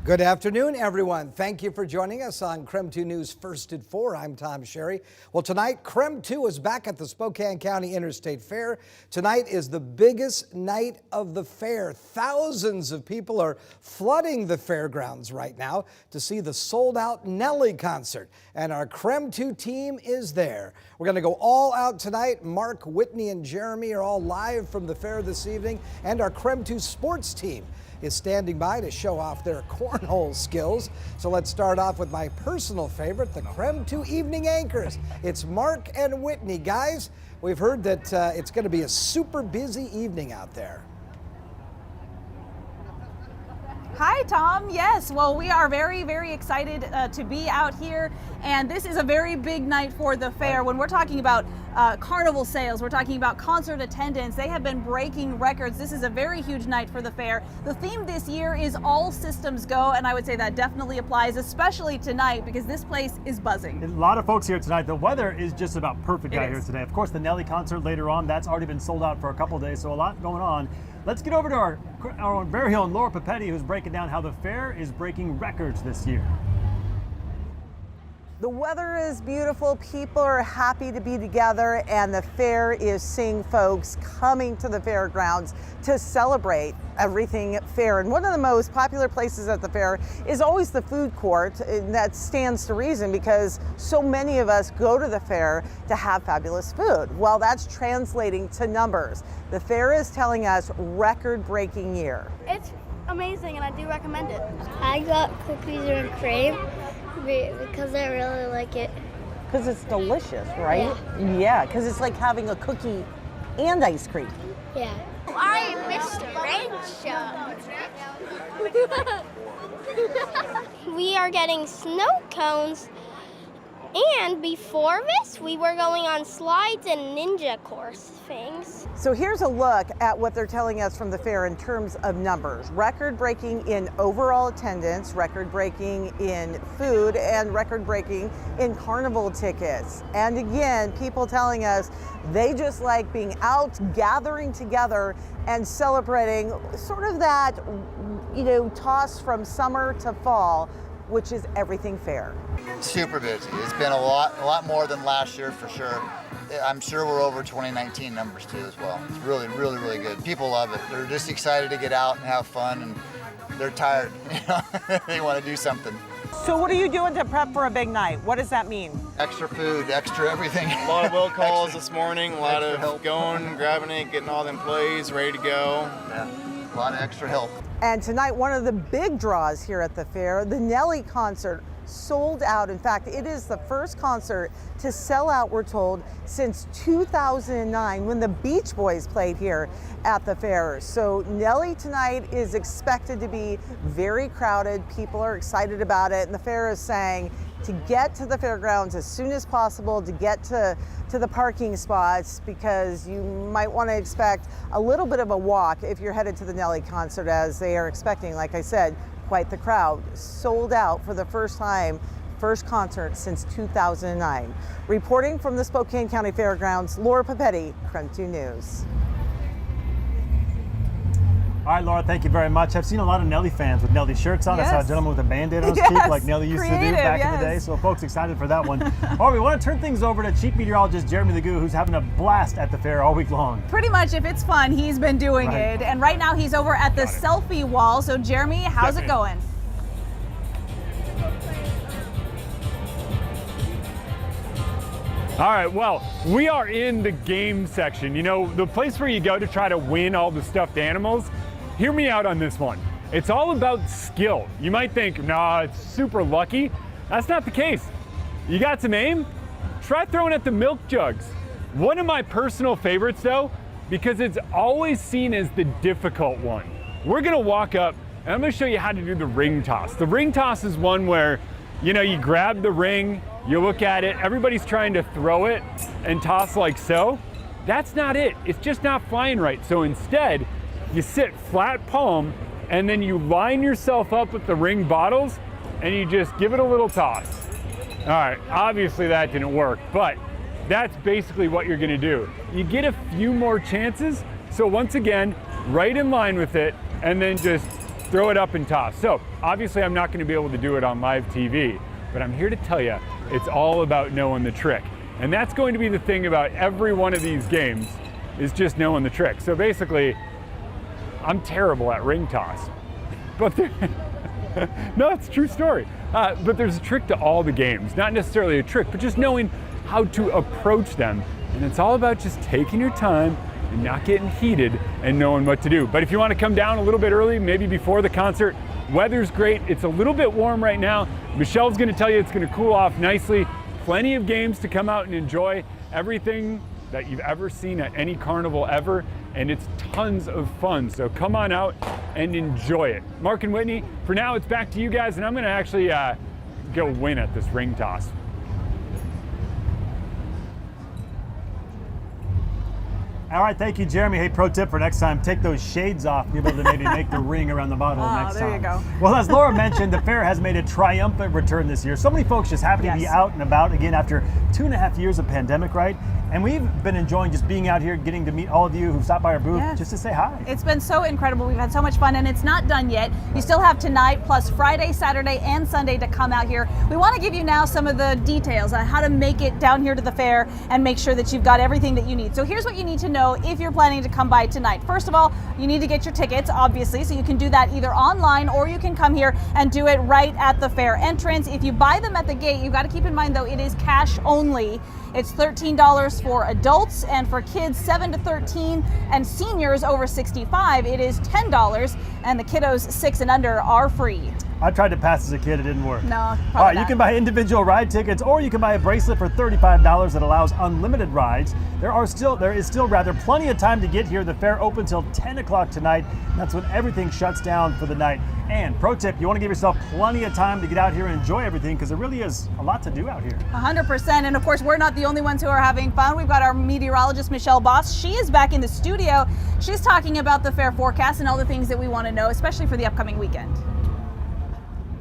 Good afternoon, everyone. Thank you for joining us on KREM 2 News First at 4. I'm Tom Sherry. Well, tonight, KREM 2 is back at the Spokane County Interstate Fair. Tonight is the biggest night of the fair. Thousands of people are flooding the fairgrounds right now to see the sold-out Nelly concert. And our KREM 2 team is there. We're going to go all out tonight. Mark, Whitney, and Jeremy are all live from the fair this evening. And our KREM 2 sports team is standing by to show off their cornhole skills. So let's start off with my personal favorite, the KREM 2 evening anchors. It's Mark and Whitney. Guys, we've heard that it's going to be a super busy evening out there. Hi, Tom. Yes, well, we are very, very excited to be out here, and this is a very big night for the fair. When we're talking about carnival sales, we're talking about concert attendance. They have been breaking records. This is a very huge night for the fair. The theme this year is all systems go, and I would say that definitely applies, especially tonight, because this place is buzzing. A lot of folks here tonight. The weather is just about perfect out here today. Of course, the Nelly concert later on, that's already been sold out for a couple of days, so a lot going on. Let's get over to our own very own Laura Papetti, who's breaking down how the fair is breaking records this year. The weather is beautiful, people are happy to be together, and the fair is seeing folks coming to the fairgrounds to celebrate everything fair. And one of the most popular places at the fair is always the food court, and that stands to reason because so many of us go to the fair to have fabulous food. Well, that's translating to numbers. The fair is telling us record-breaking year. It's amazing and I do recommend it. I got cookies and cream because I really like it. Because it's delicious, right? Yeah, because it's like having a cookie and ice cream. Yeah. I missed Rachel. We are getting snow cones, and before this, we were going on slides and ninja course things. So here's a look at what they're telling us from the fair in terms of numbers. Record-breaking in overall attendance, record-breaking in food, and record-breaking in carnival tickets. And again, people telling us they just like being out, gathering together, and celebrating sort of that, toss from summer to fall, which is everything fair. Super busy. It's been a lot more than last year for sure. I'm sure we're over 2019 numbers too as well. It's really, really, really good. People love it. They're just excited to get out and have fun, and they're tired. They want to do something. So what are you doing to prep for a big night? What does that mean? Extra food, extra everything. A lot of will calls this morning, a lot of help going, grabbing it, getting all them plays ready to go. Yeah, a lot of extra help. And tonight, one of the big draws here at the fair, the Nelly concert, sold out. In fact, it is the first concert to sell out, we're told, since 2009 when the Beach Boys played here at the fair. So Nelly tonight is expected to be very crowded. People are excited about it, and the fair is saying to get to the fairgrounds as soon as possible, to get to the parking spots, because you might want to expect a little bit of a walk if you're headed to the Nelly concert, as they are expecting, like I said, quite the crowd. Sold out for the first time, first concert since 2009. Reporting from the Spokane County Fairgrounds, Laura Papetti, KREM 2 News. All right, Laura, thank you very much. I've seen a lot of Nelly fans with Nelly shirts on. Yes. I saw a gentleman with a Band-Aid on his cheek like Nelly used to do back in the day. So folks excited for that one. All right, we want to turn things over to Chief Meteorologist Jeremy the Goo, who's having a blast at the fair all week long. Pretty much, if it's fun, he's been doing it. And right now he's over at the selfie wall. So Jeremy, how's it going? All right, well, we are in the game section. The place where you go to try to win all the stuffed animals. Hear me out on this one. It's all about skill. You might think, nah, it's super lucky. That's not the case. You got some aim? Try throwing at the milk jugs. One of my personal favorites though, because it's always seen as the difficult one. We're gonna walk up and I'm gonna show you how to do the ring toss. The ring toss is one where, you grab the ring, you look at it, everybody's trying to throw it and toss like so. That's not it. It's just not flying right. So instead, you sit flat palm and then you line yourself up with the ring bottles and you just give it a little toss. All right, obviously that didn't work, but that's basically what you're gonna do. You get a few more chances. So once again, right in line with it and then just throw it up and toss. So obviously I'm not going to be able to do it on live TV, but I'm here to tell you it's all about knowing the trick. And that's going to be the thing about every one of these games, is just knowing the trick. So basically, I'm terrible at ring toss. But no, it's a true story. But there's a trick to all the games. Not necessarily a trick, but just knowing how to approach them. And it's all about just taking your time and not getting heated and knowing what to do. But if you want to come down a little bit early, maybe before the concert, weather's great. It's a little bit warm right now. Michelle's going to tell you it's going to cool off nicely. Plenty of games to come out and enjoy. Everything that you've ever seen at any carnival ever, and it's tons of fun. So come on out and enjoy it. Mark and Whitney, for now it's back to you guys, and I'm going to actually go win at this ring toss. All right, thank you, Jeremy. Hey, pro tip for next time, take those shades off and be able to maybe make the ring around the bottle next there time. you go. Well, as Laura mentioned, the fair has made a triumphant return this year. So many folks just happy to be out and about again after 2.5 years of pandemic, right? And we've been enjoying just being out here, getting to meet all of you who stopped by our booth just to say hi. It's been so incredible. We've had so much fun, and it's not done yet. You still have tonight, plus Friday, Saturday, and Sunday to come out here. We want to give you now some of the details on how to make it down here to the fair and make sure that you've got everything that you need. So here's what you need to know if you're planning to come by tonight. First of all, you need to get your tickets, obviously, so you can do that either online or you can come here and do it right at the fair entrance. If you buy them at the gate, you've got to keep in mind, though, it is cash only. It's $13 for adults, and for kids 7 to 13 and seniors over 65, it is $10, and the kiddos 6 and under are free. I tried to pass as a kid, it didn't work. No, All right, probably you not. can buy individual ride tickets, or you can buy a bracelet for $35 that allows unlimited rides. There is still plenty of time to get here. The fair opens till 10 o'clock tonight. That's when everything shuts down for the night. And pro tip, you want to give yourself plenty of time to get out here and enjoy everything, because there really is a lot to do out here. 100%, and of course we're not the only ones who are having fun. We've got our meteorologist Michelle Boss. She is back in the studio. She's talking about the fair forecast and all the things that we want to know, especially for the upcoming weekend.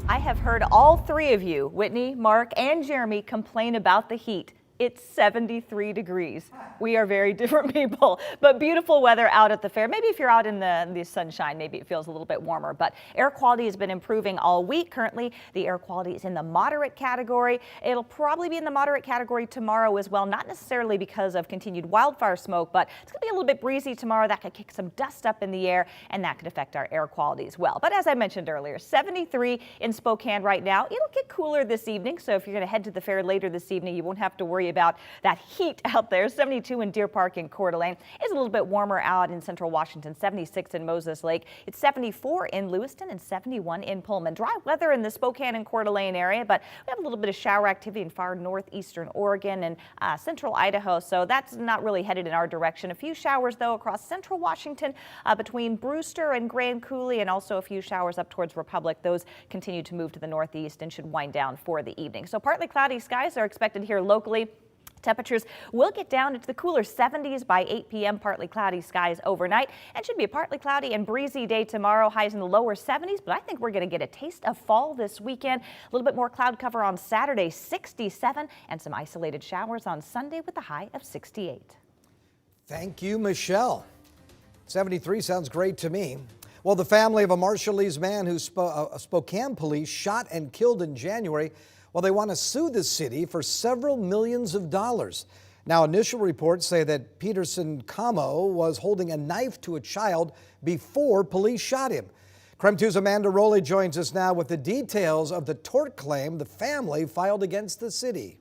I have heard all three of you, Whitney, Mark, and Jeremy, complain about the heat. It's 73 degrees. We are very different people, but beautiful weather out at the fair. Maybe if you're out in the sunshine, maybe it feels a little bit warmer, but air quality has been improving all week. Currently, the air quality is in the moderate category. It'll probably be in the moderate category tomorrow as well, not necessarily because of continued wildfire smoke, but it's going to be a little bit breezy tomorrow. That could kick some dust up in the air, and that could affect our air quality as well. But as I mentioned earlier, 73 in Spokane right now. It'll get cooler this evening, so if you're going to head to the fair later this evening, you won't have to worry about that heat out there. 72 in Deer Park and Coeur d'Alene. It's a little bit warmer out in central Washington. 76 in Moses Lake. It's 74 in Lewiston and 71 in Pullman. Dry weather in the Spokane and Coeur d'Alene area, but we have a little bit of shower activity in far northeastern Oregon and central Idaho, so that's not really headed in our direction. A few showers, though, across central Washington between Brewster and Grand Coulee, and also a few showers up towards Republic. Those continue to move to the northeast and should wind down for the evening. So partly cloudy skies are expected here locally. Temperatures will get down into the cooler 70s by 8 p.m. Partly cloudy skies overnight, and should be a partly cloudy and breezy day tomorrow. Highs in the lower 70s, but I think we're going to get a taste of fall this weekend. A little bit more cloud cover on Saturday, 67, and some isolated showers on Sunday with a high of 68. Thank you, Michelle. 73 sounds great to me. Well, the family of a Marshallese man who Spokane police shot and killed in January, well, they want to sue the city for several millions of dollars. Now, initial reports say that Peterson Camo was holding a knife to a child before police shot him. KREM 2's Amanda Rowley joins us now with the details of the tort claim the family filed against the city.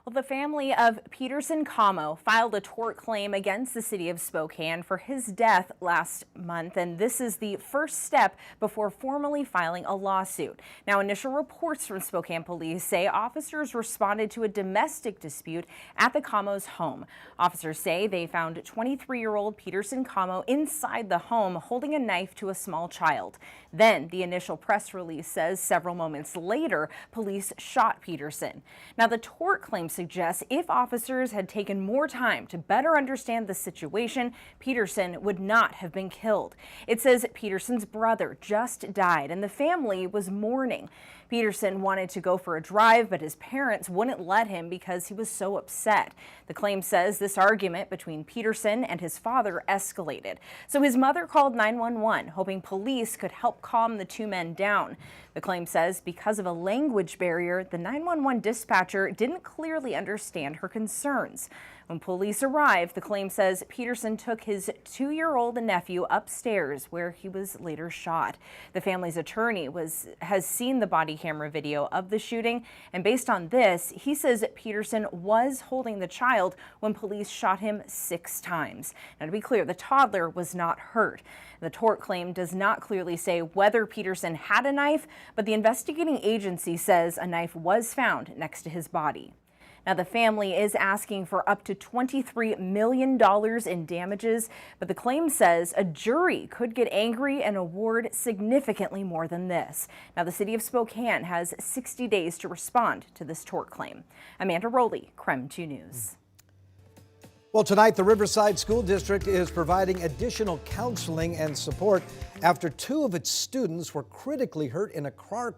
Well, the family of Peterson Camo filed a tort claim against the city of Spokane for his death last month, and this is the first step before formally filing a lawsuit. Now, initial reports from Spokane police say officers responded to a domestic dispute at the Camo's home. Officers say they found 23-year-old Peterson Camo inside the home holding a knife to a small child. Then, the initial press release says several moments later, police shot Peterson. Now, the tort claim suggests if officers had taken more time to better understand the situation, Peterson would not have been killed. It says Peterson's brother just died and the family was mourning. Peterson wanted to go for a drive, but his parents wouldn't let him because he was so upset. The claim says this argument between Peterson and his father escalated. So his mother called 911, hoping police could help calm the two men down. The claim says because of a language barrier, the 911 dispatcher didn't clearly understand her concerns. When police arrived, the claim says Peterson took his 2-year-old nephew upstairs where he was later shot. The family's attorney has seen the body camera video of the shooting, and based on this, he says Peterson was holding the child when police shot him 6 times. Now, to be clear, the toddler was not hurt. The tort claim does not clearly say whether Peterson had a knife, but the investigating agency says a knife was found next to his body. Now, the family is asking for up to $23 million in damages, but the claim says a jury could get angry and award significantly more than this. Now, the city of Spokane has 60 days to respond to this tort claim. Amanda Rowley, KREM 2 News. Well, tonight, the Riverside School District is providing additional counseling and support after 2 of its students were critically hurt in a car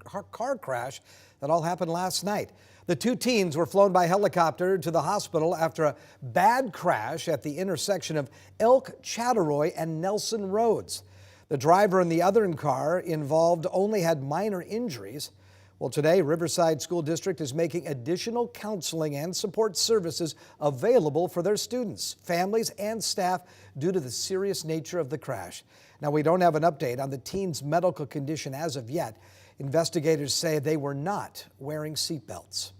crash that all happened last night. The 2 teens were flown by helicopter to the hospital after a bad crash at the intersection of Elk, Chatteroy, and Nelson Roads. The driver and the other car involved only had minor injuries. Well, today, Riverside School District is making additional counseling and support services available for their students, families, and staff due to the serious nature of the crash. Now, we don't have an update on the teens' medical condition as of yet. Investigators say they were not wearing seatbelts.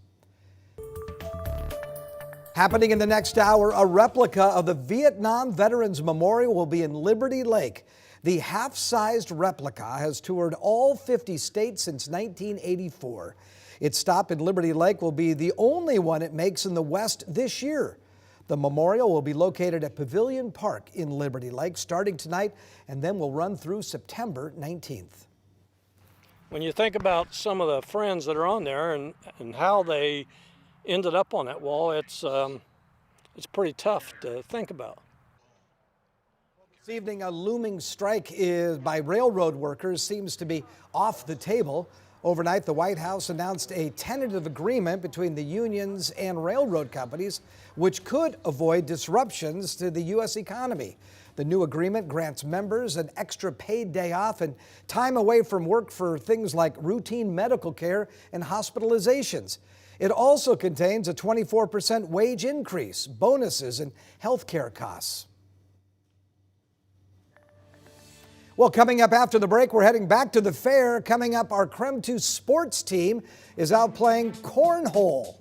Happening in the next hour, a replica of the Vietnam Veterans Memorial will be in Liberty Lake. The half-sized replica has toured all 50 states since 1984. Its stop in Liberty Lake will be the only one it makes in the West this year. The memorial will be located at Pavilion Park in Liberty Lake starting tonight and then will run through September 19th. When you think about some of the friends that are on there and how they ended up on that wall, it's pretty tough to think about. This evening, a looming strike by railroad workers seems to be off the table. Overnight, the White House announced a tentative agreement between the unions and railroad companies, which could avoid disruptions to the U.S. economy. The new agreement grants members an extra paid day off and time away from work for things like routine medical care and hospitalizations. It also contains a 24% wage increase, bonuses, and health care costs. Well, coming up after the break, we're heading back to the fair. Coming up, our KREM 2 sports team is out playing cornhole.